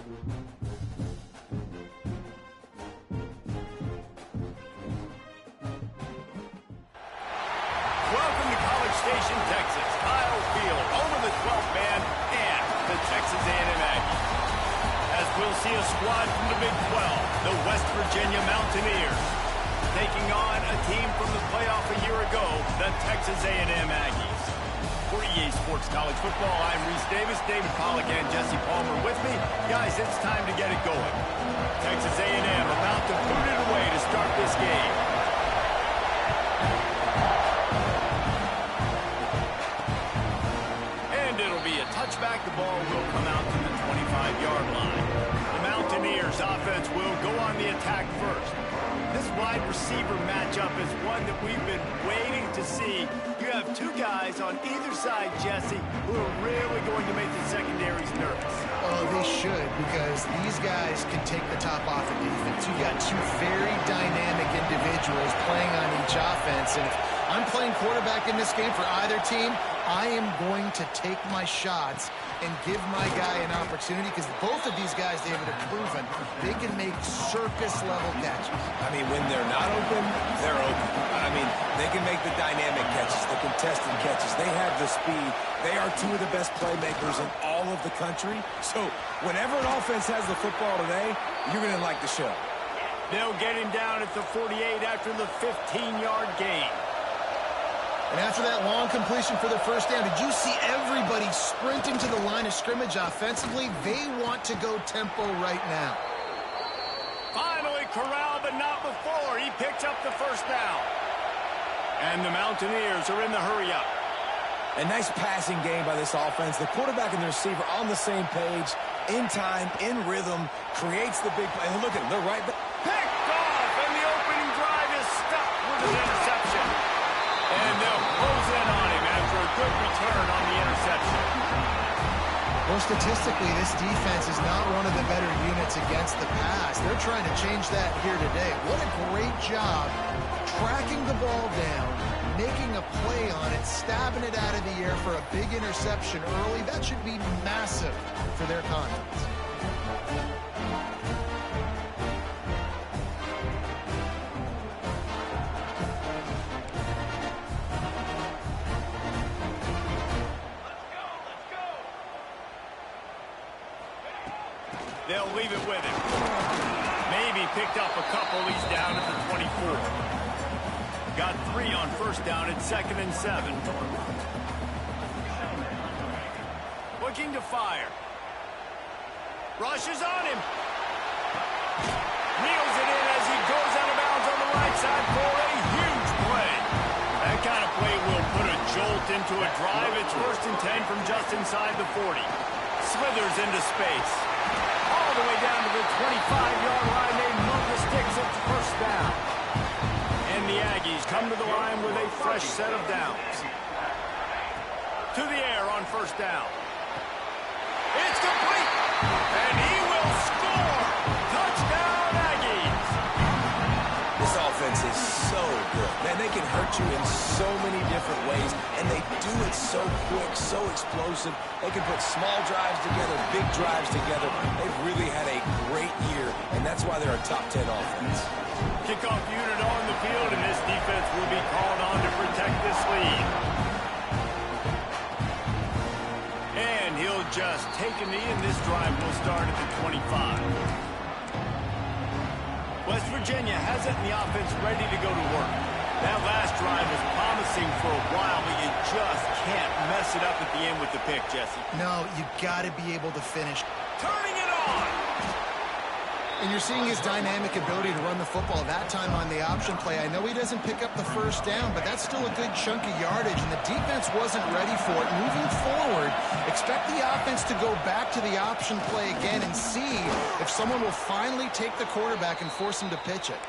Welcome to College Station, Texas. Kyle Field, home of the 12th man and the Texas A&M Aggies. As we'll see a squad from the Big 12, the West Virginia Mountaineers, taking on a team from the playoff a year ago, the Texas A&M Aggies. For EA Sports College Football, I'm Reese Davis, David Pollack, and Jesse Palmer with me. Guys, it's time to get it going. Texas A&M about to boot it away to start this game. And it'll be a touchback. The ball will come out to the 25-yard line. The Mountaineers offense will go on the attack first. This wide receiver matchup is one that we've been waiting to see. You have two guys on either side, Jesse, who are really going to make the secondaries nervous. Oh, they should, because these guys can take the top off the defense. You've got two very dynamic individuals playing on each offense, and if I'm playing quarterback in this game for either team, I am going to take my shots and give my guy an opportunity, because both of these guys, David, have proven they can make circus-level catches. I mean, when they're not open, they're open. I mean, they can make the dynamic catches, the contested catches. They have the speed. They are two of the best playmakers in all of the country. So whenever an offense has the football today, you're going to like the show. They'll get him down at the 48 after the 15-yard gain. And after that long completion for the first down, did you see everybody sprinting to the line of scrimmage offensively? They want to go tempo right now. Finally corralled, but not before. He picks up the first down. And the Mountaineers are in the hurry-up. A nice passing game by this offense. The quarterback and the receiver on the same page, in time, in rhythm, creates the big play. And look at them, they're right back. Picked off, and the opening drive is stuck with an interception. And they'll close in on him after a good return on the interception. Well, statistically, this defense is not one of the better units against the pass. They're trying to change that here today. What a great job tracking the ball down, making a play on it, stabbing it out of the air for a big interception early. That should be massive for their confidence. They'll leave it with him. Maybe picked up a couple. He's down at the 24. Got 3 on first down at 2nd and 7. Looking to fire. Rushes on him. Reels it in as he goes out of bounds on the right side for a huge play. That kind of play will put a jolt into a drive. It's 1st and 10 from just inside the 40. Slithers into space. All the way down to the 25-yard line. They move the sticks at first down. And the Aggies come to the line with a fresh set of downs. To the air on first down. It's complete. And he will score. Touchdown, Aggies. This offense is so good. Man, they can hurt you in so many different ways, and they do it so quick, so explosive. They can put small drives together, big drives together. They've really had a great year, and that's why they're a top 10 offense. Kickoff unit on the field, and this defense will be called on to protect this lead. And he'll just take a knee, and this drive will start at the 25. West Virginia has it in the offense ready to go to work. That last drive was promising for a while, but you just can't mess it up at the end with the pick, Jesse. No, you got to be able to finish. Turning it on! And you're seeing his dynamic ability to run the football that time on the option play. I know he doesn't pick up the first down, but that's still a good chunk of yardage, and the defense wasn't ready for it. Moving forward, expect the offense to go back to the option play again and see if someone will finally take the quarterback and force him to pitch it.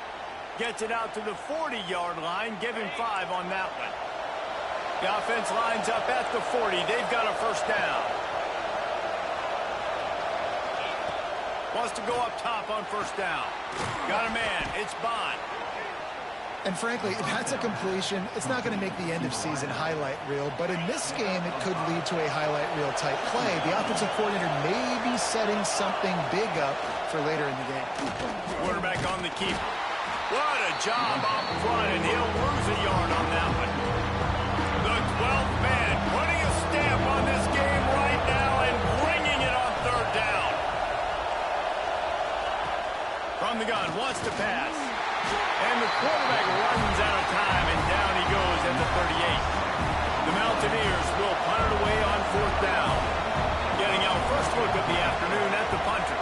Gets it out to the 40-yard line. Give him 5 on that one. The offense lines up at the 40. They've got a first down. Wants to go up top on first down. Got a man. It's Bond. And frankly, that's a completion. It's not going to make the end of season highlight reel, but in this game, it could lead to a highlight reel type play. The offensive coordinator may be setting something big up for later in the game. Quarterback on the keeper. What a job up front, and he'll lose a yard on that one. The 12th man putting a stamp on this game right now and bringing it on third down. From the gun, wants to pass. And the quarterback runs out of time, and down he goes at the 38. The Mountaineers will punt it away on fourth down. Getting our first look of the afternoon at the punter.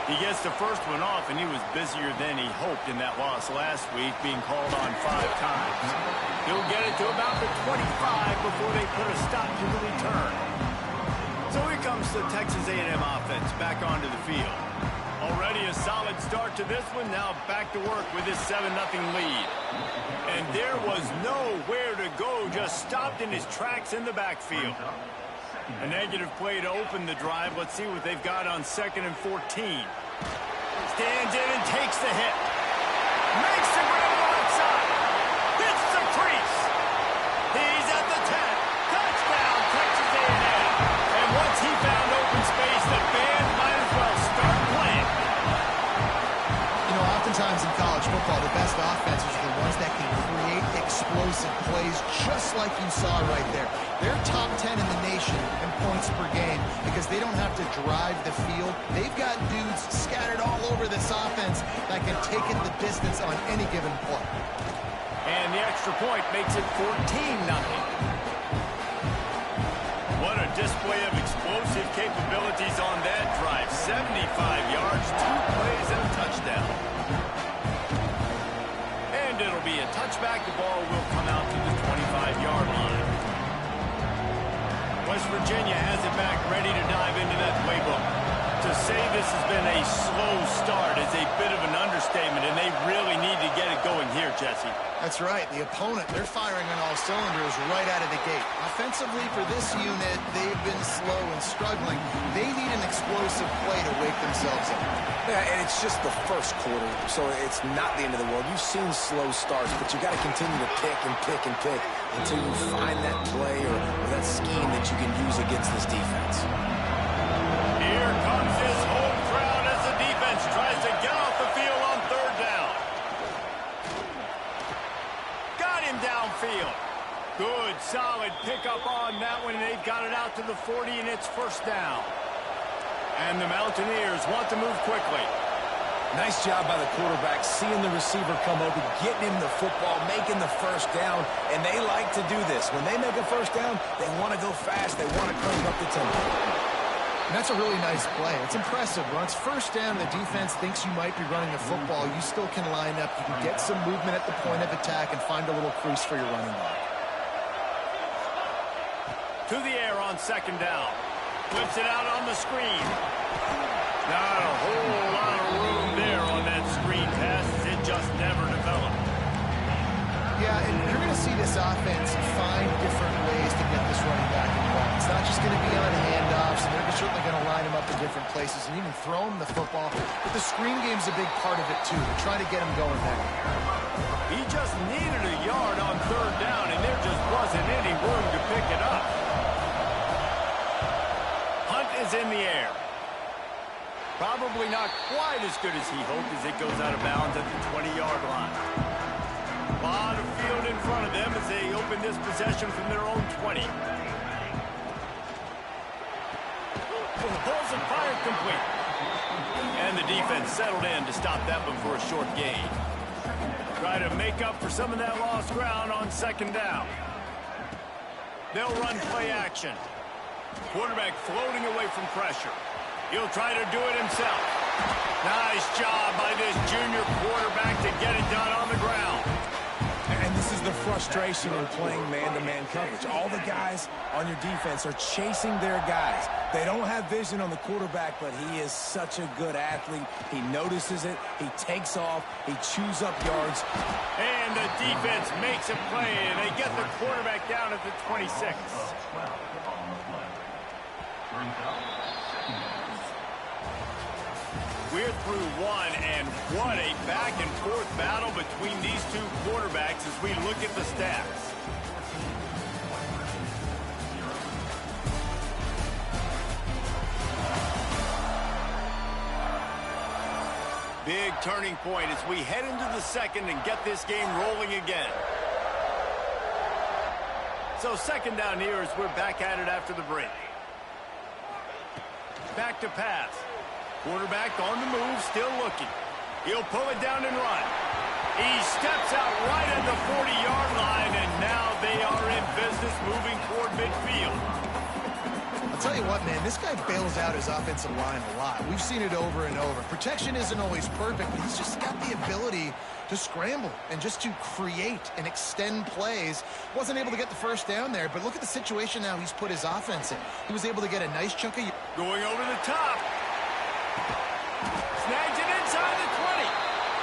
He gets the first one off, and he was busier than he hoped in that loss last week, being called on 5 times. He'll get it to about the 25 before they put a stop to the return. So here comes the Texas A&M offense back onto the field. Already a solid start to this one. Now back to work with his 7-0 lead. And there was nowhere to go. Just stopped in his tracks in the backfield. A negative play to open the drive. Let's see what they've got on 2nd and 14. Stands in and takes the hit. Makes the grab on the left side. Hits the crease. He's at the 10. Touchdown, Texas A&M. And once he found open space, the band might as well start playing. You know, oftentimes in college football, the best offenses are the ones that can create explosive plays, just like you saw right there. They're top 10 in the nation in points per game because they don't have to drive the field. They've got dudes scattered all over this offense that can take it the distance on any given play. And the extra point makes it 14-0. What a display of explosive capabilities on that drive. 75 yards, 2 plays, and a touchdown. And it'll be a touchback. The ball will come out to the 25-yard line. West Virginia has it back, ready to dive into that playbook. To say this has been a slow start is a bit of an understatement, and they really need to get it going here, Jesse. That's right. The opponent, they're firing on all cylinders right out of the gate. Offensively, for this unit, they've been slow and struggling. They need an explosive play to wake themselves up. Yeah, and it's just the first quarter, so it's not the end of the world. You've seen slow starts, but you got to continue to pick and pick and pick until you find that play or that scheme that you can use against this defense. Here comes his home crowd as the defense tries to get off the field on third down. Got him downfield. Good, solid pickup on that one, and they've got it out to the 40, and it's first down. And the Mountaineers want to move quickly. Nice job by the quarterback, seeing the receiver come open, getting him the football, making the first down, and they like to do this. When they make a first down, they want to go fast. They want to crank up the tempo. And that's a really nice play. It's impressive. When it's first down, the defense thinks you might be running the football. You still can line up. You can get some movement at the point of attack and find a little crease for your running back. To the air on 2nd down. Flips it out on the screen. Not a whole lot of room there on that screen pass. It just never developed. Yeah, and you're going to see this offense find different ways to get this running back involved. It's not just going to be on handoffs, and they're certainly going to line him up in different places and even throw him the football. But the screen game's a big part of it, too. They're trying to get him going there. He just needed a yard on third down, and there just wasn't any room to pick it up. Hunt is in the air. Probably not quite as good as he hoped as it goes out of bounds at the 20-yard line. A lot of field in front of them as they open this possession from their own 20. Pulls and fired complete. And the defense settled in to stop that one for a short gain. Try to make up for some of that lost ground on 2nd down. They'll run play action. Quarterback floating away from pressure. He'll try to do it himself. Nice job by this junior quarterback to get it done on the ground. And this is the frustration in playing man-to-man coverage. All the guys on your defense are chasing their guys. They don't have vision on the quarterback, but he is such a good athlete. He notices it. He takes off. He chews up yards. And the defense makes a play, and they get the quarterback down at the 26. we're through one, and what a back-and-forth battle between these two quarterbacks as we look at the stats. Big turning point as we head into the second and get this game rolling again. So second down here as we're back at it after the break. Back to pass. Quarterback on the move, still looking. He'll pull it down and run. He steps out right at the 40-yard line, and now they are in business moving toward midfield. I'll tell you what, man, this guy bails out his offensive line a lot. We've seen it over and over. Protection isn't always perfect, but he's just got the ability to scramble and just to create and extend plays. Wasn't able to get the first down there, but look at the situation now he's put his offense in. He was able to get a nice chunk of... Going over the top. Snags it inside the 20.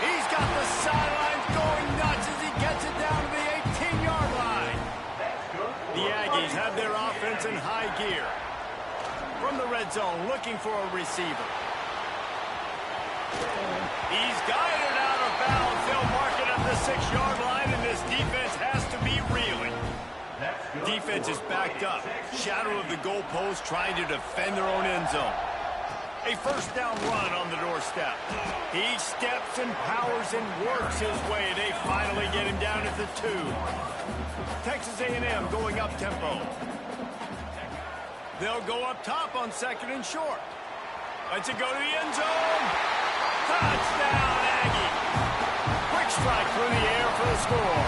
He's got the sidelines going nuts as he gets it down to the 18-yard line. The Aggies have their offense in high gear. From the red zone, looking for a receiver. He's guided out of bounds. They'll mark it at the 6-yard line, and this defense has to be reeling. Defense is backed up. Shadow of the goalpost trying to defend their own end zone. A first down run on the doorstep. He steps and powers and works his way. They finally get him down at the 2. Texas A&M going up tempo. They'll go up top on second and short. Let's it go to the end zone. Touchdown, Aggie. Quick strike through the air for the score.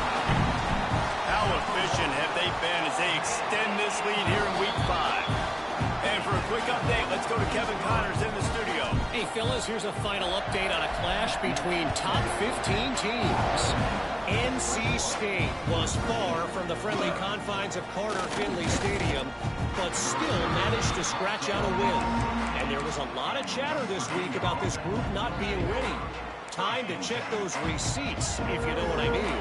How efficient have they been as they extend this lead here in Week 5? And for a quick update, let's go to Kevin Connors in the studio. Hey, fellas, here's a final update on a clash between top 15 teams. NC State was far from the friendly confines of Carter Finley Stadium, but still managed to scratch out a win. And there was a lot of chatter this week about this group not being ready. Time to check those receipts, if you know what I mean.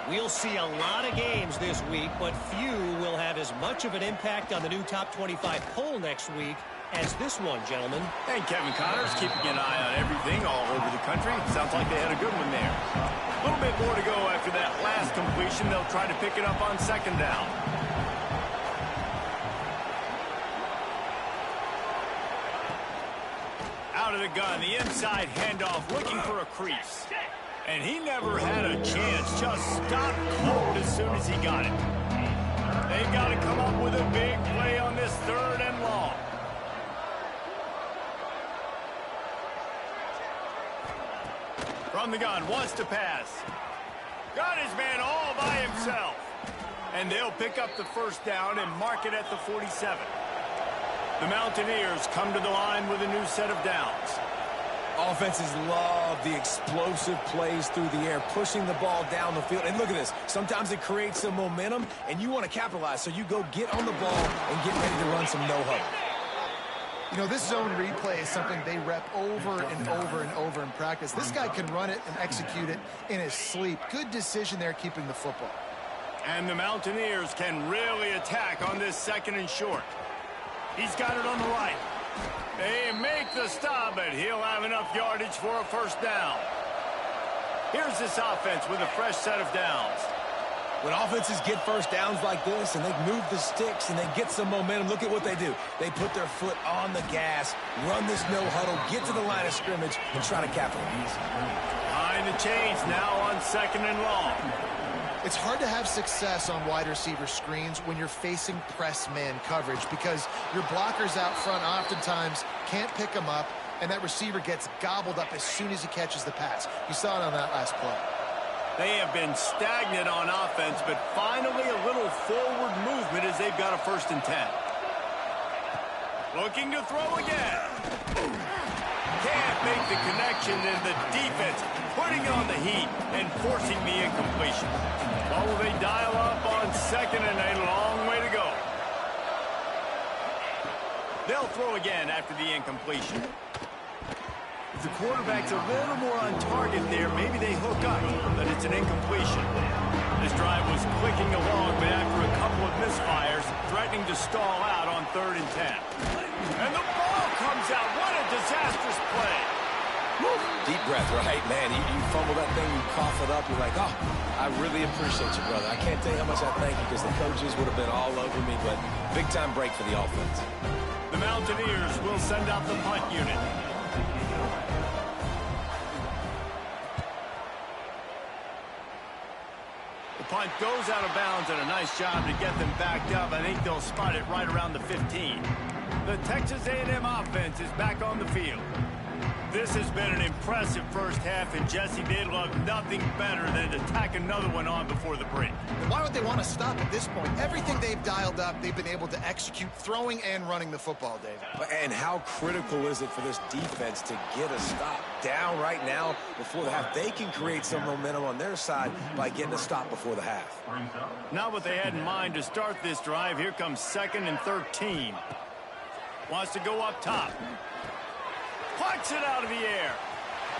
We'll see a lot of games this week, but few will have as much of an impact on the new top 25 poll next week as this one, gentlemen. And Kevin Connors keeping an eye on everything all over the country. Sounds like they had a good one there. A little bit more to go after that last completion. They'll try to pick it up on second down. Out of the gun, the inside handoff, looking for a crease. And he never had a chance, just stopped cold as soon as he got it. They've got to come up with a big play on this third and long. From the gun, wants to pass. Got his man all by himself. And they'll pick up the first down and mark it at the 47. The Mountaineers come to the line with a new set of downs. Offenses love the explosive plays through the air, pushing the ball down the field. And look at this. Sometimes it creates some momentum, and you want to capitalize. So you go get on the ball and get ready to run some no-huddle. You know, this zone replay is something they rep over and over and over in practice. This guy can run it and execute it in his sleep. Good decision there keeping the football. And the Mountaineers can really attack on this second and short. He's got it on the right. They make the stop, but he'll have enough yardage for a first down. Here's this offense with a fresh set of downs. When offenses get first downs like this and they move the sticks and they get some momentum, look at what they do. They put their foot on the gas, run this no-huddle, get to the line of scrimmage, and try to capitalize. Behind the chains now on second and long. It's hard to have success on wide receiver screens when you're facing press man coverage because your blockers out front oftentimes can't pick them up, and that receiver gets gobbled up as soon as he catches the pass. You saw it on that last play. They have been stagnant on offense, but finally a little forward movement as they've got a 1st and 10. Looking to throw again. Can't make the connection, and the defense putting on the heat and forcing the incompletion. Well, will they dial up on second and a long way to go? They'll throw again after the incompletion. If the quarterback's a little more on target there, maybe they hook up, but it's an incompletion. This drive was clicking along, but after a couple of misfires, threatening to stall out on 3rd and 10. And the ball comes out. What a disastrous play. Deep breath, right? Man, you fumble that thing, you cough it up, you're like, oh, I really appreciate you, brother. I can't tell you how much I thank you because the coaches would have been all over me, but big-time break for the offense. The Mountaineers will send out the punt unit. The punt goes out of bounds, and a nice job to get them backed up. I think they'll spot it right around the 15. The Texas A&M offense is back on the field. This has been an impressive first half, and Jesse, they'd love nothing better than to tack another one on before the break. Why would they want to stop at this point? Everything they've dialed up, they've been able to execute throwing and running the football, David. And how critical is it for this defense to get a stop down right now before the half? They can create some momentum on their side by getting a stop before the half. Not what they had in mind to start this drive. Here comes 2nd and 13. Wants to go up top. Plucks it out of the air.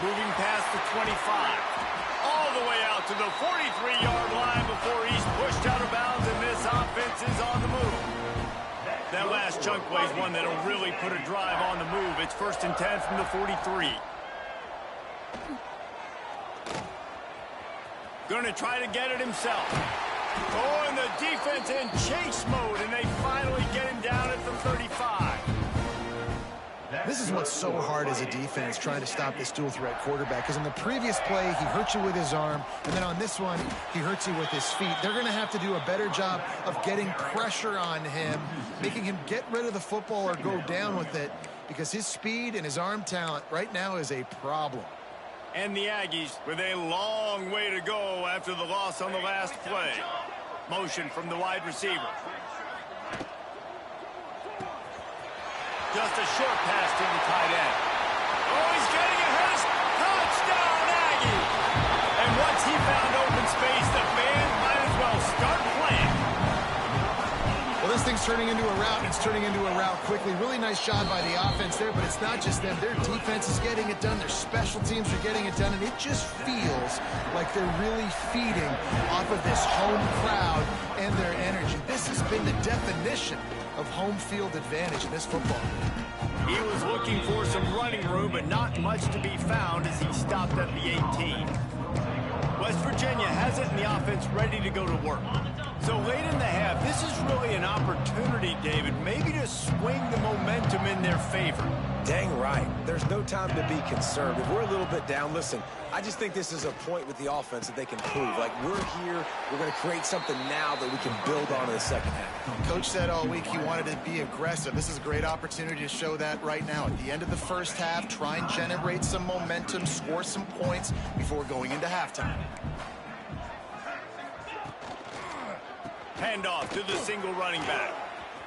Moving past the 25. All the way out to the 43-yard line before he's pushed out of bounds, and this offense is on the move. That last chunk play is one that'll really put a drive on the move. It's 1st and 10 from the 43. Going to try to get it himself. Oh, and the defense in chase mode, and they finally get him down at the 35. This is what's so hard as a defense, trying to stop this dual-threat quarterback, because in the previous play, he hurt you with his arm, and then on this one, he hurts you with his feet. They're going to have to do a better job of getting pressure on him, making him get rid of the football or go down with it, because his speed and his arm talent right now is a problem. And the Aggies with a long way to go after the loss on the last play. Motion from the wide receiver. Just a short pass to the tight end. Oh, he's getting a hit. Touchdown, Aggie! And once he found open space, the fans might as well start playing. Well, this thing's turning into a route, and it's turning into a route quickly. Really nice job by the offense there, but it's not just them. Their defense is getting it done. Their special teams are getting it done, and it just feels like they're really feeding off of this home crowd and their energy. This has been the definition of home field advantage in this football game. He was looking for some running room, but not much to be found as he stopped at the 18. West Virginia has it in the offense ready to go to work. So late in the half, this is really an opportunity, David, maybe to swing the momentum in their favor. Dang right. There's no time to be concerned. If we're a little bit down, listen, I just think this is a point with the offense that they can prove. Like, we're here, we're going to create something now that we can build on in the second half. Coach said all week he wanted to be aggressive. This is a great opportunity to show that right now. At the end of the first half, try and generate some momentum, score some points before going into halftime. Handoff to the single running back.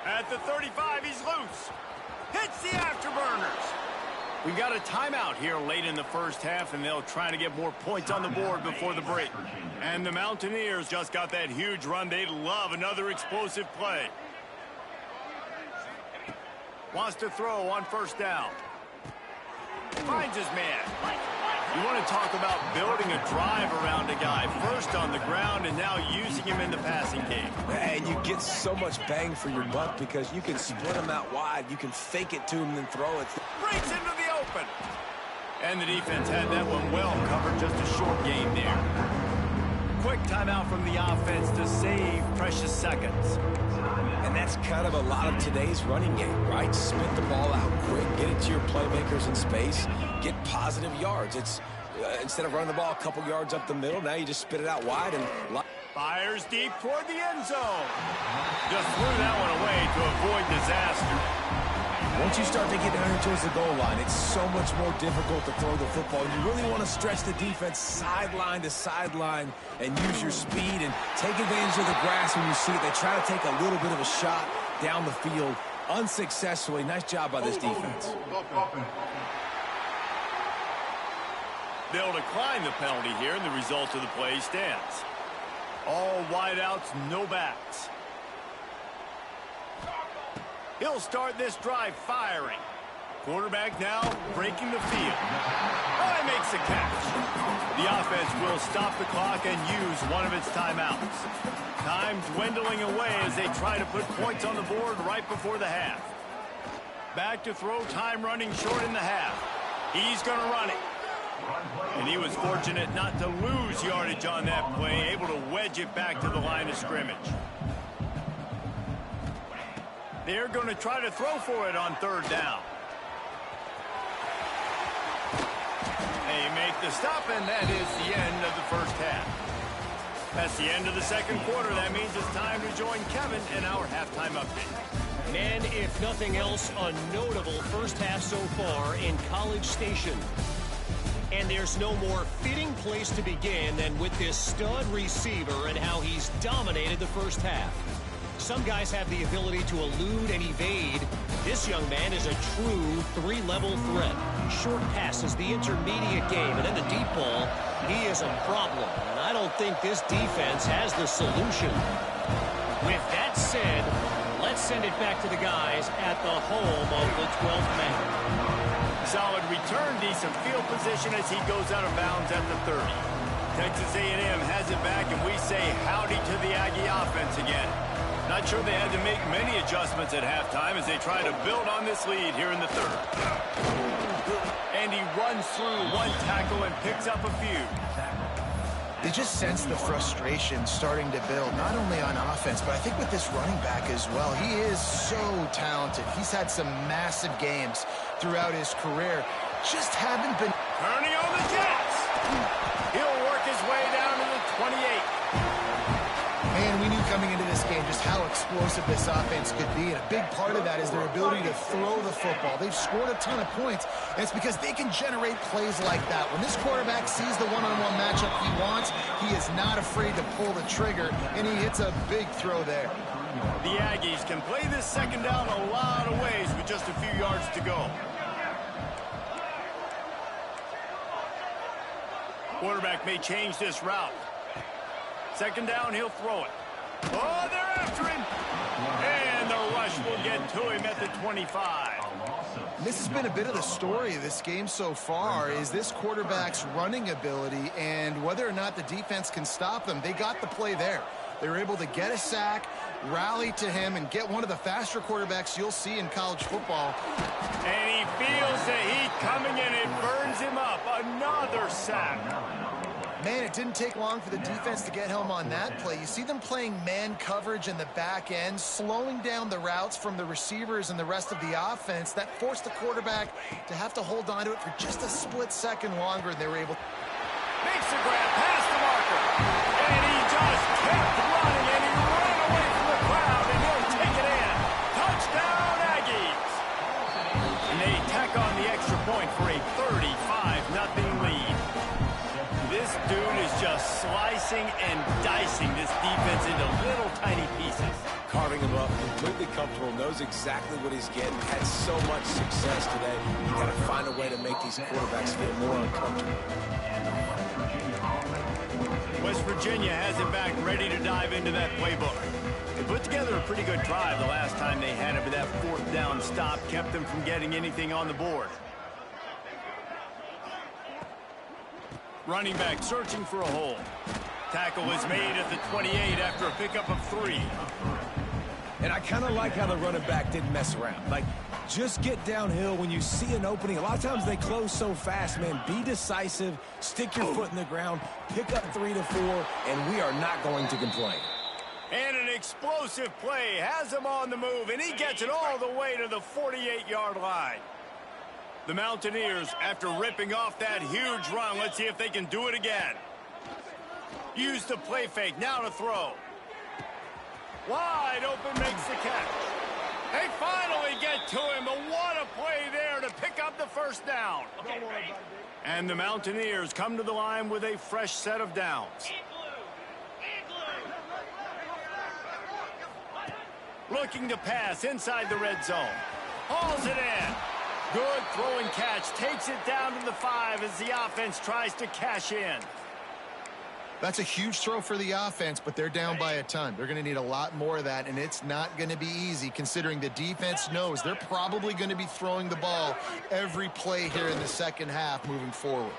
At the 35, he's loose. Hits the afterburners. We've got a timeout here late in the first half, and they'll try to get more points on the board before the break. And the Mountaineers just got that huge run. They'd love another explosive play. Wants to throw on 1st down. Finds his man. You want to talk about building a drive around a guy. First on the ground and now using him in the passing game. And you get so much bang for your buck because you can split him out wide. You can fake it to him and then throw it. Breaks into the open. And the defense had that one well covered. Just a short game there. Quick timeout from the offense to save precious seconds. And that's kind of a lot of today's running game, right? Spit the ball out quick, get it to your playmakers in space, get positive yards. It's instead of running the ball a couple yards up the middle, now you just spit it out wide and fires deep toward the end zone. Just threw that one away to avoid disaster. Once you start to get down here towards the goal line, it's so much more difficult to throw the football. You really want to stretch the defense sideline to sideline and use your speed and take advantage of the grass when you see it. They try to take a little bit of a shot down the field unsuccessfully. Nice job by this defense. They'll decline the penalty here, and the result of the play stands. All wideouts, no backs. He'll start this drive firing. Quarterback now breaking the field. Oh, he makes the catch. The offense will stop the clock and use one of its timeouts. Time dwindling away as they try to put points on the board right before the half. Back to throw, time running short in the half. He's going to run it. And he was fortunate not to lose yardage on that play, able to wedge it back to the line of scrimmage. They're going to try to throw for it on third down. They make the stop, and that is the end of the first half. That's the end of the second quarter. That means it's time to join Kevin in our halftime update. And if nothing else, a notable first half so far in College Station. And there's no more fitting place to begin than with this stud receiver and how he's dominated the first half. Some guys have the ability to elude and evade. This young man is a true three-level threat. Short passes, the intermediate game, and then the deep ball. He is a problem, and I don't think this defense has the solution. With that said, let's send it back to the guys at the home of the 12th man. Solid return, decent field position as he goes out of bounds at the 30. Texas A&M has it back, and we say howdy to the Aggie offense again. Not sure they had to make many adjustments at halftime as they try to build on this lead here in the third. And he runs through one tackle and picks up a few. They just sense the frustration starting to build, not only on offense, but I think with this running back as well. He is so talented. He's had some massive games throughout his career. Just haven't been... Turning on the gas. He'll work his way down to the 28. And we knew coming into this game just how explosive this offense could be. And a big part of that is their ability to throw the football. They've scored a ton of points, and it's because they can generate plays like that. When this quarterback sees the one-on-one matchup he wants, he is not afraid to pull the trigger, and he hits a big throw there. The Aggies can play this second down a lot of ways with just a few yards to go. Quarterback may change this route. Second down, he'll throw it. Oh, they're after him. And the rush will get to him at the 25. This has been a bit of the story of this game so far, is this quarterback's running ability and whether or not the defense can stop them. They got the play there. They were able to get a sack, rally to him, and get one of the faster quarterbacks you'll see in college football. And he feels the heat coming in. It burns him up. Another sack. Man, it didn't take long for the defense to get home on that play. You see them playing man coverage in the back end, slowing down the routes from the receivers and the rest of the offense. That forced the quarterback to have to hold on to it for just a split second longer, and they were able... Makes the grab past the marker. And he just kept running, and he ran away from the crowd, and he'll take it in. Touchdown, Aggies. And they tack on the extra point for a 35-0 lead. This dude is just slicing and dicing this defense into little tiny pieces. Carving him up, completely comfortable, knows exactly what he's getting, had so much success today. You got to find a way to make these quarterbacks feel more uncomfortable. West Virginia has it back, ready to dive into that playbook. They put together a pretty good drive the last time they had it, but that fourth down stop kept them from getting anything on the board. Running back searching for a hole. Tackle is made at the 28 after a pickup of 3. And I kind of like how the running back didn't mess around. Like, just get downhill when you see an opening. A lot of times they close so fast, man. Be decisive, stick your foot in the ground, pick up 3 to 4, and we are not going to complain. And an explosive play has him on the move, and he gets it all the way to the 48-yard line. The Mountaineers, after ripping off that huge run, let's see if they can do it again. Use the play fake, now to throw. Wide open, makes the catch. They finally get to him, but what a play there to pick up the first down. And the Mountaineers come to the line with a fresh set of downs. Looking to pass inside the red zone. Hauls it in. Good throw and catch. Takes it down to the 5 as the offense tries to cash in. That's a huge throw for the offense, but they're down by a ton. They're going to need a lot more of that, and it's not going to be easy considering the defense knows they're probably going to be throwing the ball every play here in the second half moving forward.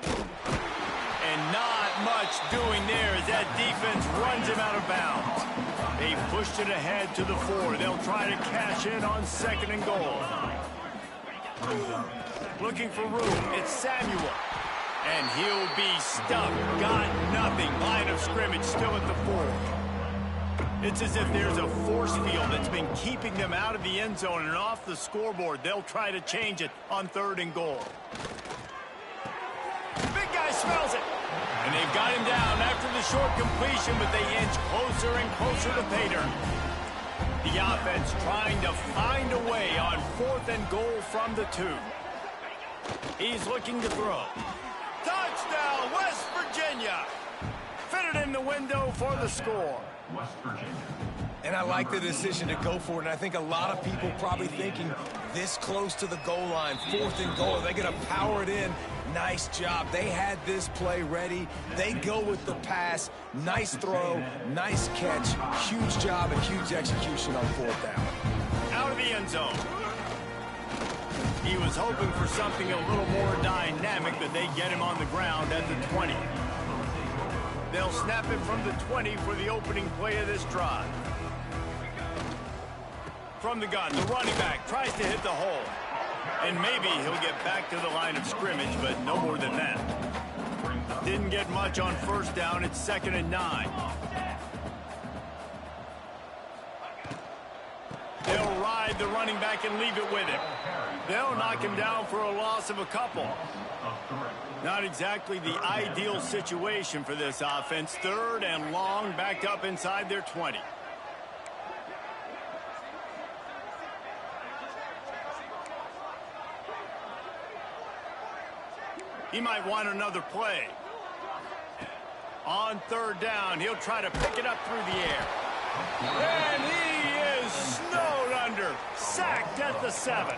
And not much doing there as that defense runs him out of bounds. They pushed it ahead to the 4. They'll try to cash in on 2nd and goal. Looking for room. It's Samuel. And he'll be stuck. Got nothing. Line of scrimmage still at the 4. It's as if there's a force field that's been keeping them out of the end zone and off the scoreboard. They'll try to change it on 3rd and goal. Big guy smells it. And they've got him down after the short completion, but they inch closer and closer to pay dirt. The offense trying to find a way on 4th and goal from the 2. He's looking to throw. Touchdown, West Virginia. Fitted in the window for the score. West Virginia. And I like the decision to go for it, and I think a lot of people probably thinking this close to the goal line, 4th and goal, are they going to power it in? Nice job. They had this play ready. They go with the pass. Nice throw, nice catch. Huge job and huge execution on 4th down. Out of the end zone. He was hoping for something a little more dynamic, but they get him on the ground at the 20. They'll snap it from the 20 for the opening play of this drive. From the gun, the running back tries to hit the hole. And maybe he'll get back to the line of scrimmage, but no more than that. Didn't get much on 1st down. It's 2nd and 9. They'll ride the running back and leave it with him. They'll knock him down for a loss of a couple. Not exactly the ideal situation for this offense. 3rd and long, backed up inside their 20. He might want another play. On 3rd down, he'll try to pick it up through the air. And he is snowed under. Sacked at the 7.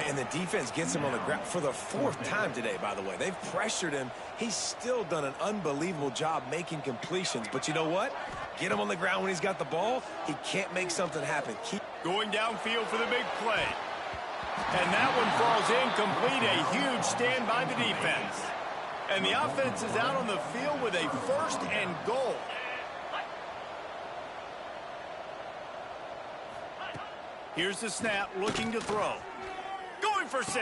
And the defense gets him on the ground for the 4th time today, by the way. They've pressured him. He's still done an unbelievable job making completions. But you know what? Get him on the ground when he's got the ball. He can't make something happen. Keep going downfield for the big play. And that one falls incomplete. A huge stand by the defense. And the offense is out on the field with a 1st and goal. Here's the snap, looking to throw. Going for 6.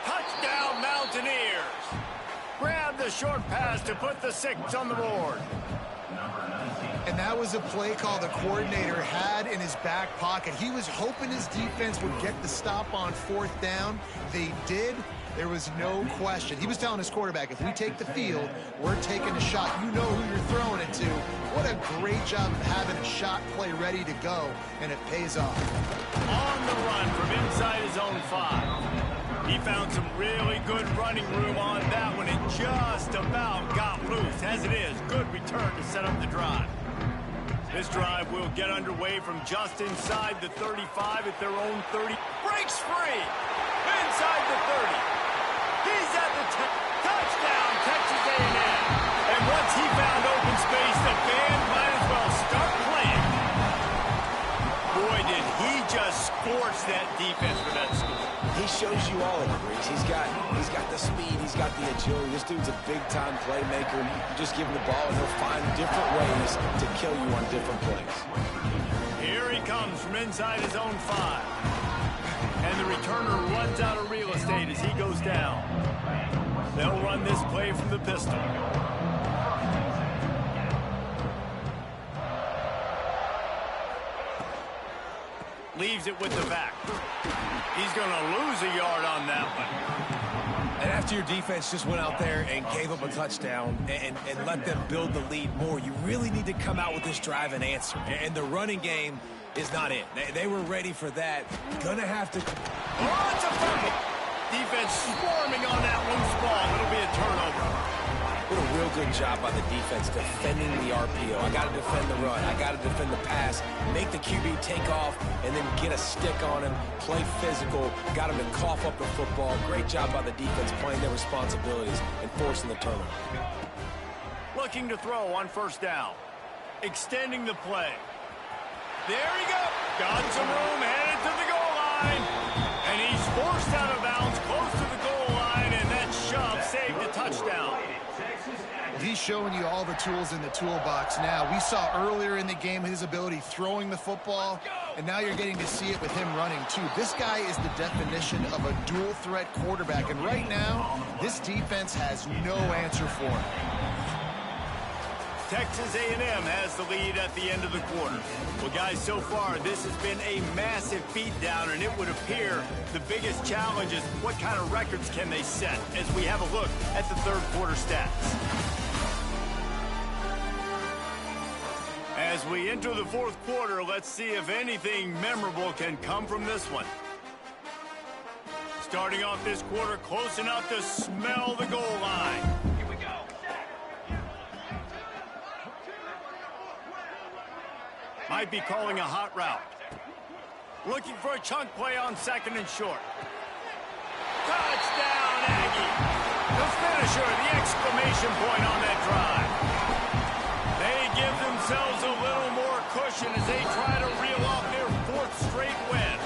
Touchdown, Mountaineers. Grab the short pass to put the 6 on the board. And that was a play call the coordinator had in his back pocket. He was hoping his defense would get the stop on 4th down. They did. There was no question. He was telling his quarterback, if we take the field, we're taking a shot. You know who you're throwing it to. What a great job of having a shot play ready to go, and it pays off. On the run from inside his own 5. He found some really good running room on that one and just about got loose. As it is, good return to set up the drive. This drive will get underway from just inside the 35 at their own 30. Breaks free. Inside the 30. He's at the 10. Touchdown, Texas A&M. And once he found open space, the band might as well start playing. Boy, did he just scorch that defense for that score. He shows you all of it, Reese. He's got the speed, he's got the agility. This dude's a big-time playmaker. You just give him the ball, and he'll find different ways to kill you on different plays. Here he comes from inside his own 5. And the returner runs out of real estate as he goes down. They'll run this play from the pistol. Leaves it with the back. He's going to lose a yard on that one. And after your defense just went out there and gave up a touchdown and let them build the lead more, you really need to come out with this drive and answer. And the running game is not it. They were ready for that. Gonna have to... Oh, it's a fumble. Defense swarming on that loose ball. It'll be a turnover. What a real good job by the defense defending the RPO. I got to defend the run. I got to defend the pass. Make the QB take off and then get a stick on him. Play physical. Got him to cough up the football. Great job by the defense playing their responsibilities and forcing the turnover. Looking to throw on 1st down. Extending the play. There he goes. Got some room, headed to the goal line. And he's forced out of bounds close to the goal line, and that shove saved a touchdown. He he's showing you all the tools in the toolbox now. We saw earlier in the game his ability throwing the football, and now you're getting to see it with him running too. This guy is the definition of a dual threat quarterback, and right now, this defense has no answer for him. Texas A&M has the lead at the end of the quarter. Well, guys, so far, this has been a massive beatdown, and it would appear the biggest challenge is what kind of records can they set as we have a look at the third quarter stats. As we enter the fourth quarter, let's see if anything memorable can come from this one. Starting off this quarter close enough to smell the goal line. Might be calling a hot route. Looking for a chunk play on second and short. Touchdown, Aggie. The finisher, the exclamation point on that drive. They give themselves a little more cushion as they try to reel off their fourth straight win.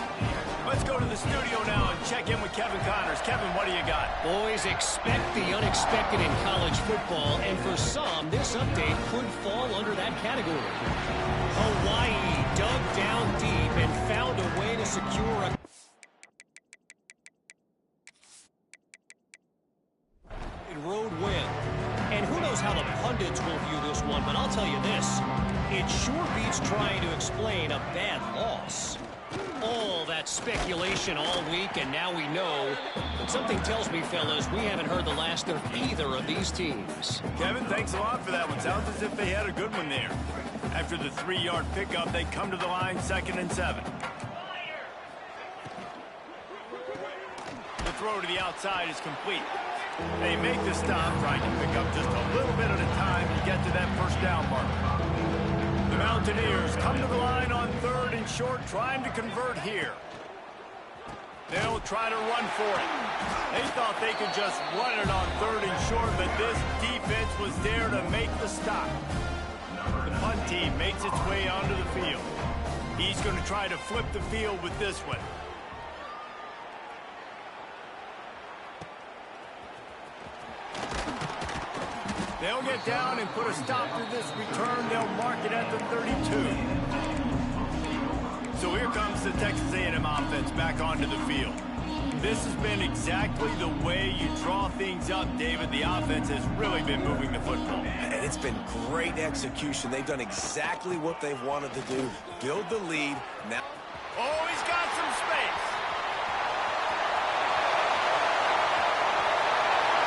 Let's go to the studio now and check in with Kevin Connors. Kevin, what do you got? Boys, expect the unexpected in college football, and for some, this update could fall under that category. Hawaii dug down deep and found a way to secure a road win. And who knows how the pundits will view this one, but I'll tell you this. It sure beats trying to explain a bad loss. All that speculation all week, and now we know. But something tells me, fellas, we haven't heard the last of either of these teams. Kevin, thanks a lot for that one. Sounds as if they had a good one there. After the 3-yard pickup, they come to the line 2nd and 7. The throw to the outside is complete. They make the stop, trying to pick up just a little bit at a time to get to that first down marker. The Mountaineers come to the line on 3rd and short, trying to convert here. They'll try to run for it. They thought they could just run it on 3rd and short, but this defense was there to make the stop. The punt team makes its way onto the field. He's going to try to flip the field with this one. They'll get down and put a stop to this return. They'll mark it at the 32. So here comes the Texas A&M offense back onto the field. This has been exactly the way you draw things up, David. The offense has really been moving the football. And it's been great execution. They've done exactly what they've wanted to do. Build the lead. Now. Oh, he's got some space.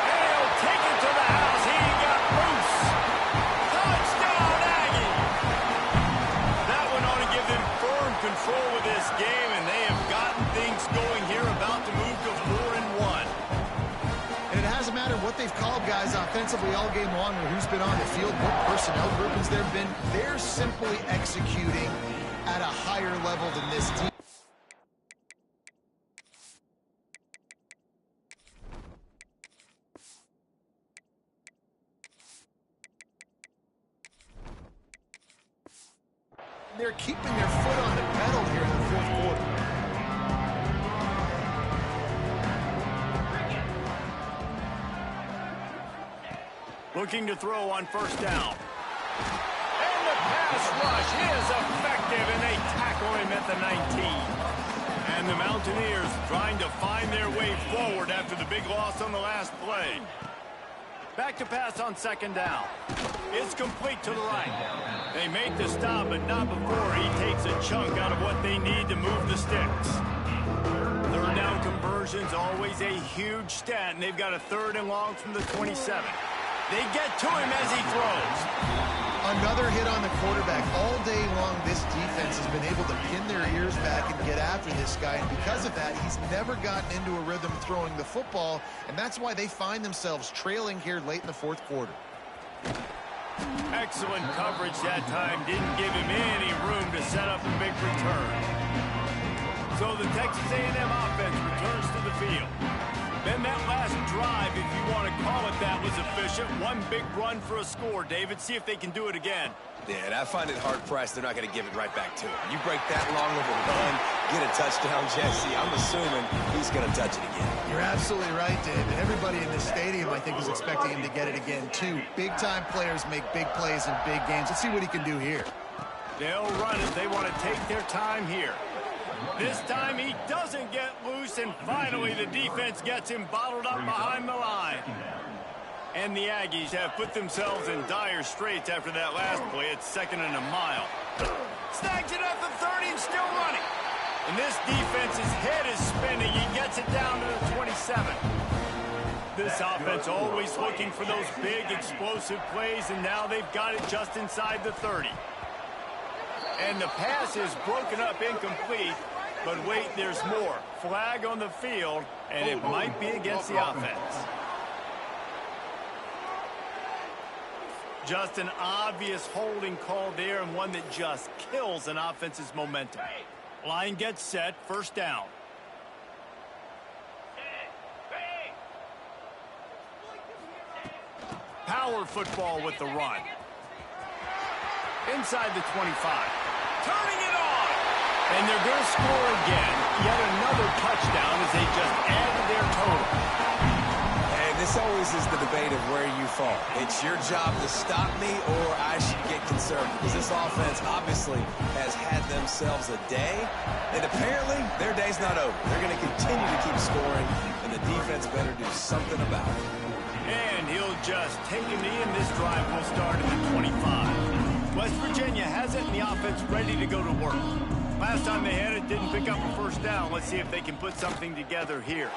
And he'll take it to the house. He got loose. Touchdown, Aggie. That one ought to give them firm control of this game, and they have gotten things going here, about to move to 4-1. And it hasn't mattered what they've called guys offensively all game long or who's been on the field, what personnel groupings there have been. They're simply executing at a higher level than this team. They're keeping their foot on the pedal here in the fourth quarter. Looking to throw on first down. And the pass rush is effective, and they tackle him at the 19. And the Mountaineers trying to find their way forward after the big loss on the last play. Back to pass on 2nd down. It's complete to the right. They make the stop, but not before he takes a chunk out of what they need to move the sticks. 3rd down conversion's always a huge stat, and they've got a 3rd and long from the 27. They get to him as he throws. Another hit on the quarterback. All day long, this defense has been able to pin their ears back and get after this guy, and because of that, he's never gotten into a rhythm throwing the football, and that's why they find themselves trailing here late in the fourth quarter. Excellent coverage that time. Didn't give him any room to set up a big return. So the Texas A&M offense returns to the field. Then that last drive, if you want to call it that, was efficient. One big run for a score. David, see if they can do it again. Yeah, and I find it hard-pressed they're not going to give it right back to him. You break that long of a run, get a touchdown, Jesse, I'm assuming he's going to touch it again. You're absolutely right, David. Everybody in this stadium, I think, is expecting him to get it again, too. Big-time players make big plays in big games. Let's see what he can do here. They'll run it. They want to take their time here. This time he doesn't get loose, and finally the defense gets him bottled up behind the line. And the Aggies have put themselves in dire straits after that last play. It's 2nd and a mile. Snags it at the 30 and still running. And this defense's head is spinning. He gets it down to the 27. This offense always looking for those big explosive plays, and now they've got it just inside the 30. And the pass is broken up incomplete. But wait, there's more. Flag on the field, and it might be against the offense. Just an obvious holding call there, and one that just kills an offense's momentum. Line gets set, 1st down. Power football with the run. Inside the 25. Turning it on! And they're going to score again. Yet another touchdown as they just added their total. This always is the debate of where you fall. It's your job to stop me, or I should get concerned. Because this offense obviously has had themselves a day, and apparently their day's not over. They're going to continue to keep scoring, and the defense better do something about it. And he'll just take a knee, and this drive will start at the 25. West Virginia has it, and the offense ready to go to work. Last time they had it, didn't pick up a 1st down. Let's see if they can put something together here.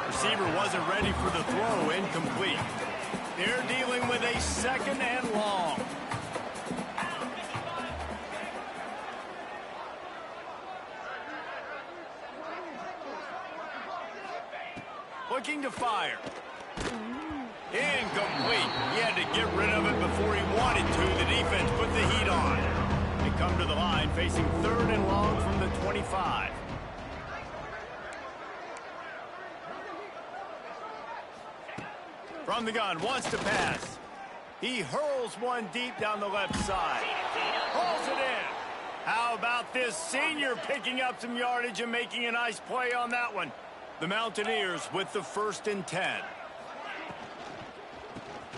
Receiver wasn't ready for the throw, incomplete. They're dealing with a 2nd and long. Looking to fire. Incomplete. He had to get rid of it before he wanted to. The defense put the heat on. They come to the line facing 3rd and long from the 25. From the gun, wants to pass. He hurls one deep down the left side. Hauls it in. How about this senior picking up some yardage and making a nice play on that one? The Mountaineers with the 1st and 10.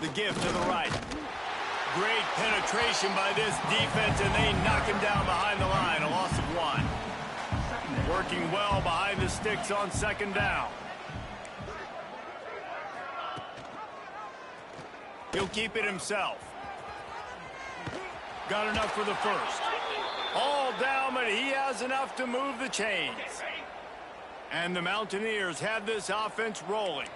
The give to the right. Great penetration by this defense, and they knock him down behind the line. A loss of 1. Working well behind the sticks on 2nd down. He'll keep it himself. Got enough for the 1st. All down, but he has enough to move the chains. And the Mountaineers have this offense rolling.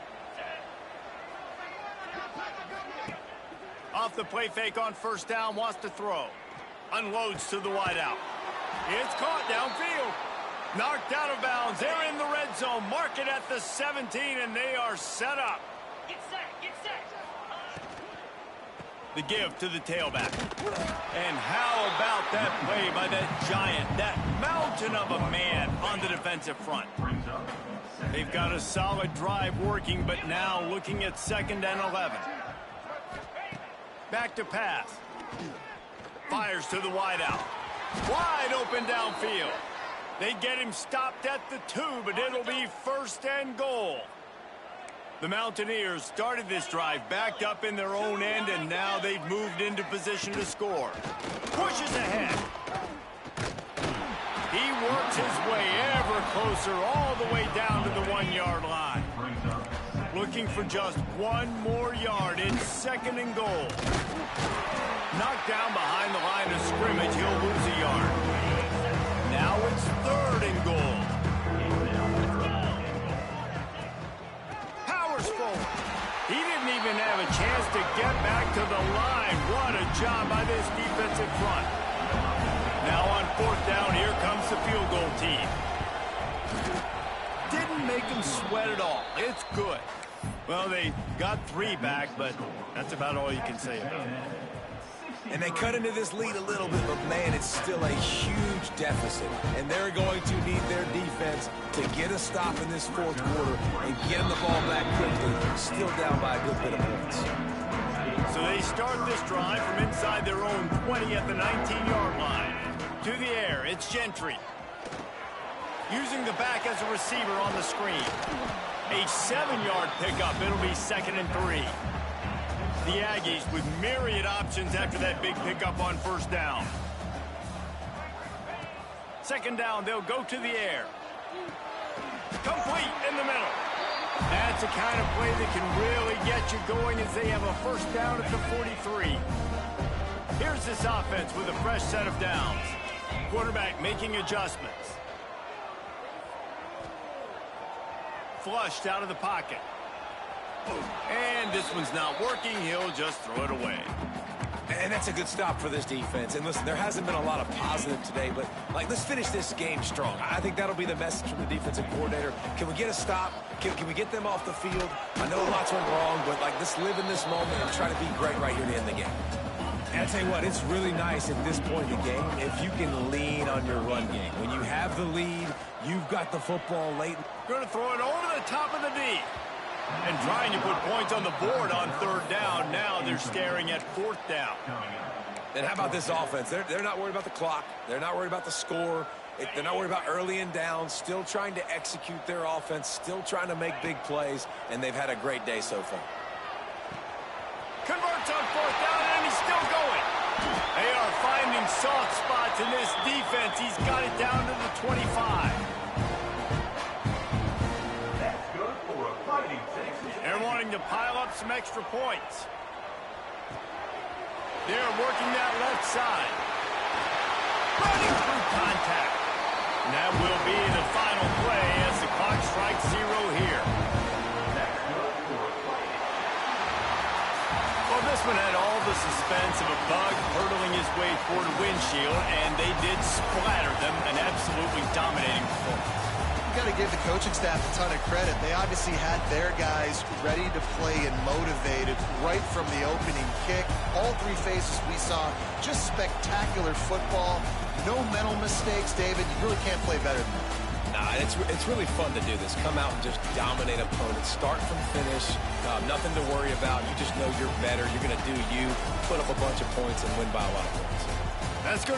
Off the play fake on 1st down, wants to throw. Unloads to the wideout. It's caught downfield. Knocked out of bounds. They're in the red zone. Mark it at the 17, and they are set up. Get set, get set. The give to the tailback. And how about that play by that giant, that mountain of a man on the defensive front? They've got a solid drive working, but now looking at 2nd and 11. Back to pass. Fires to the wideout. Wide open downfield. They get him stopped at the 2, but it'll be 1st and goal. The Mountaineers started this drive backed up in their own end, and now they've moved into position to score. Pushes ahead. He works his way ever closer all the way down to the 1-yard line. Looking for just 1 more yard. It's 2nd and goal. Knocked down behind the line of scrimmage. He'll lose a yard. Now it's 3rd and goal. Forward. He didn't even have a chance to get back to the line. What a job by this defensive front. Now on 4th down, here comes the field goal team. Didn't make them sweat at all. It's good. Well, they got 3 back, but that's about all you can say about it. And they cut into this lead a little bit, but man, it's still a huge deficit. And they're going to need their defense to get a stop in this 4th quarter and get them the ball back quickly, still down by a good bit of points. So they start this drive from inside their own 20 at the 19-yard line. To the air, it's Gentry. Using the back as a receiver on the screen. A 7-yard pickup. It'll be 2nd and 3. The Aggies with myriad options after that big pickup on first down. 2nd down, they'll go to the air. Complete in the middle. That's the kind of play that can really get you going as they have a first down at the 43. Here's this offense with a fresh set of downs. Quarterback making adjustments. Flushed out of the pocket. And this one's not working. He'll just throw it away. And that's a good stop for this defense. And listen, there hasn't been a lot of positive today, but, let's finish this game strong. I think that'll be the message from the defensive coordinator. Can we get a stop? Can we get them off the field? I know lots went wrong, but, let's live in this moment and try to be great right here to end the game. And I tell you what, it's really nice at this point in the game if you can lean on your run game. When you have the lead, you've got the football late. Going to throw it over the top of the D. And trying to put points on the board on 3rd down. Now they're staring at 4th down. And how about this offense? They're not worried about the clock. They're not worried about the score. They're not worried about early and down. Still trying to execute their offense. Still trying to make big plays. And they've had a great day so far. Converts on 4th down, and he's still going. They are finding soft spots in this defense. He's got it down to the 25. They're wanting to pile up some extra points. They're working that left side. Running through contact. And that will be the final play as the clock strikes 0 here. Well, this one had all the suspense of a bug hurtling his way toward a windshield, and they did splatter them, an absolutely dominating performance. You got to give the coaching staff a ton of credit. They obviously had their guys ready to play and motivated right from the opening kick. All 3 phases we saw, just spectacular football. No mental mistakes, David. You really can't play better than that. Nah, it's really fun to do this. Come out and just dominate opponents. Start from finish. Nothing to worry about. You just know you're better. You're going to do you, put up a bunch of points, and win by a lot of points. That's going